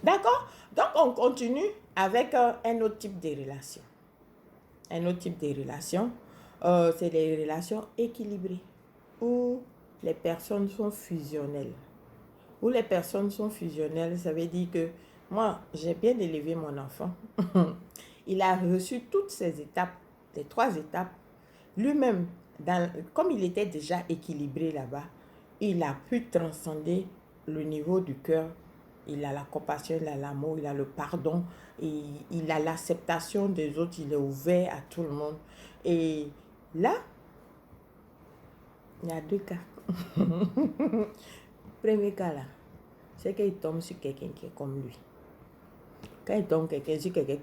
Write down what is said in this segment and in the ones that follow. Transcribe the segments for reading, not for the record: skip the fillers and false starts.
D'accord? Donc, on continue avec un autre type de relation. Un autre type de relation, c'est les relations équilibrées, où les personnes sont fusionnelles. Où les personnes sont fusionnelles, ça veut dire que moi, j'ai bien élevé mon enfant. Il a reçu toutes ces étapes, les 3 étapes. Lui-même, comme il était déjà équilibré là-bas, il a pu transcender le niveau du cœur. Il a la compassion, il a l'amour, il a le pardon, et il a l'acceptation des autres, il est ouvert à tout le monde. Et là, il y a 2 cas. Premier cas là, c'est qu'il tombe sur quelqu'un qui est comme lui. Quand il tombe sur quelqu'un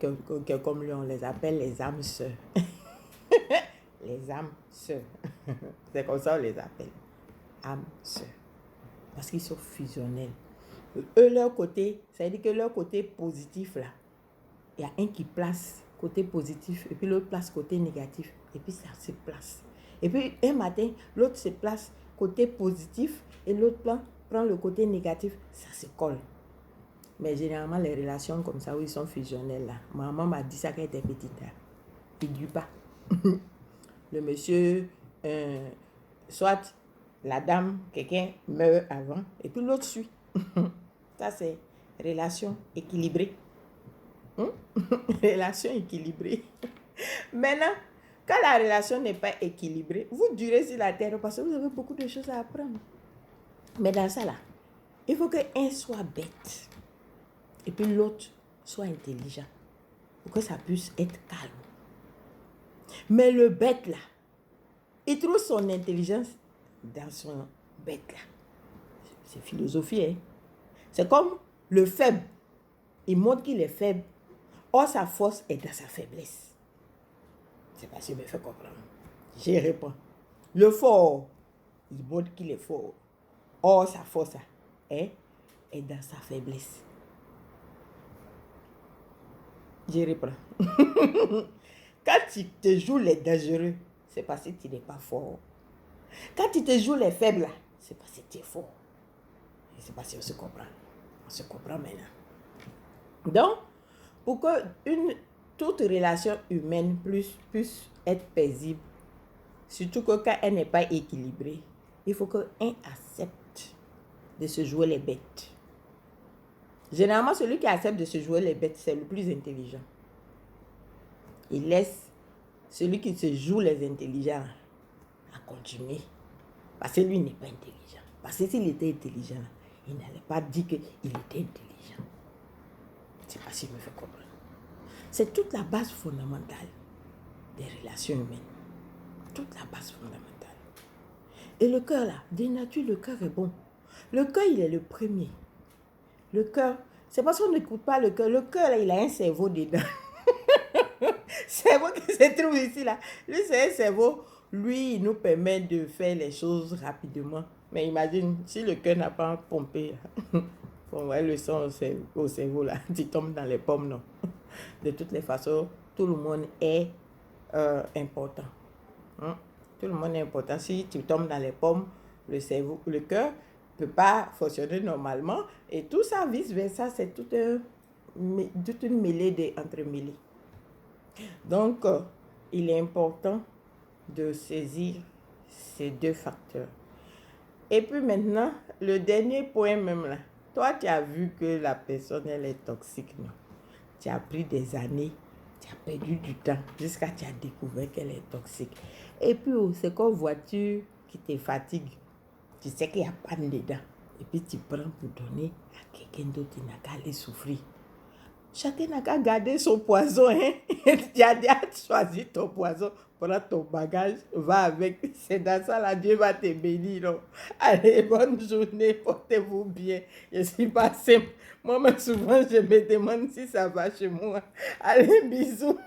qui est comme lui, on les appelle les âmes sœurs. Les âmes sœurs. C'est comme ça qu'on les appelle. Âmes sœurs. Parce qu'ils sont fusionnels. Eux, leur côté, ça veut dire que leur côté positif là, il y a un qui place côté positif et puis l'autre place côté négatif. Et puis ça se place. Et puis un matin, l'autre se place côté positif et l'autre prend le côté négatif. Ça se colle. Mais généralement, les relations comme ça où ils sont fusionnels là, maman m'a dit ça quand elle était petite. Il ne dit pas. Le monsieur, soit la dame, quelqu'un meurt avant et puis l'autre suit. Ça, c'est relation équilibrée. Relation équilibrée. Maintenant, quand la relation n'est pas équilibrée, vous durez sur la terre parce que vous avez beaucoup de choses à apprendre. Mais dans ça là, il faut qu'un soit bête et puis l'autre soit intelligent pour que ça puisse être calme. Mais le bête là, il trouve son intelligence dans son bête là. C'est philosophie, hein. C'est comme le faible. Il montre qu'il est faible. Or, sa force est dans sa faiblesse. C'est pas si je me fais comprendre. Je réponds. Le fort, il montre qu'il est fort. Or, sa force est dans sa faiblesse. Je reprends. Quand tu te joues les dangereux, c'est parce que tu n'es pas fort. Quand tu te joues les faibles, c'est parce que tu es fort. Je ne sais pas si on se comprend. On se comprend maintenant. Donc, pour que toute relation humaine puisse être paisible, surtout que quand elle n'est pas équilibrée, il faut qu'un accepte de se jouer les bêtes. Généralement, celui qui accepte de se jouer les bêtes, c'est le plus intelligent. Il laisse celui qui se joue les intelligents à continuer. Parce que lui n'est pas intelligent. Parce que s'il était intelligent, il n'allait pas dire qu'il était intelligent. C'est pas si je me fais comprendre. C'est toute la base fondamentale des relations humaines. Toute la base fondamentale. Et le cœur là, de nature, le cœur est bon. Le cœur, il est le premier. Le cœur, c'est parce qu'on n'écoute pas le cœur. Le cœur, là, il a un cerveau dedans. Cerveau qui se trouve ici, là. Lui, c'est un cerveau. Lui, il nous permet de faire les choses rapidement. Mais imagine, si le cœur n'a pas pompé, là, on va le sang au cerveau, là. Tu tombes dans les pommes, non. De toutes les façons, tout le monde est important. Tout le monde est important. Si tu tombes dans les pommes, le cerveau, le cœur ne peut pas fonctionner normalement. Et tout ça, vice-versa, c'est toute une mêlée d'entremêlés. Donc, il est important de saisir ces 2 facteurs. Et puis maintenant, le dernier point même là. Toi, tu as vu que la personne, elle est toxique, non? Tu as pris des années, tu as perdu du temps jusqu'à ce que tu as découvert qu'elle est toxique. Et puis, c'est comme une voiture qui te fatigue. Tu sais qu'il y a panne dedans. Et puis, tu prends pour donner à quelqu'un d'autre qui n'a qu'à aller souffrir. Chacun n'a qu'à garder son poison. Hein? Tu as déjà choisi ton poison. Prends ton bagage, va avec. C'est dans ça là, Dieu va te bénir. Non? Allez, bonne journée, portez-vous bien. Je suis pas simple. Moi-même, souvent, je me demande si ça va chez moi. Allez, bisous.